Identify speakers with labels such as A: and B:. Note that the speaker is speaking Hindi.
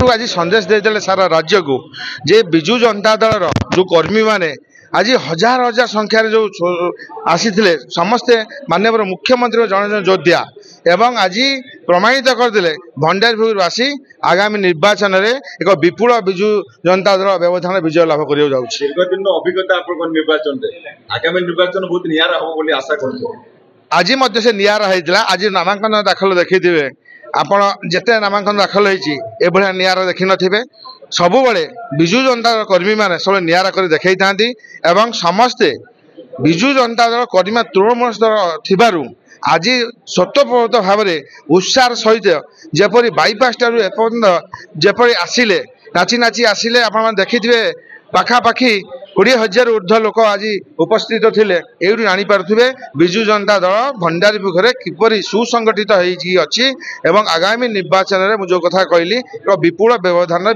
A: आज संदेश देते सारा राज्य को जे विजु जनता दल जो कर्मी माने आज हजार हजार संख्यार जो आसी समस्ते माननीय मुख्यमंत्री जन जन योद्धा एवं आज प्रमाणित करते भंडारीपुरवासी आगामी निर्वाचन में एक विपुल विजु जनता दल व्यवधान विजय लाभ कर
B: दीर्घदिन अभिज्ञता निर्वाचन आगामी निर्वाचन बहुत निरा हम आशा कर
A: आज से निरा होता आज नामांकन दाखल देखिए आपण जिते नामांकन दाखल होभा निरा देखी नथिबे सबुबले विजु जनता दल कर्मी मैंने सब निरा कर देखई था एवं समस्ते विजु जनता दल कर्मी तृणमूल स्तर थिबारु आज स्वतःप्रत भाव में उत्साह सहित जपरी बाईपास ठार एपर्यंत जपरी आसिले नाची नाची आसिले आप देखिए पाखापाखि 20,000 ऊर्ध्व लोक आज उपस्थित थिले ये जानीपारे विजु जनता दल भंडारीपुर किपरि सुसंगठित होती आगामी निर्वाचन में जो कथा कहली विपुल व्यवधान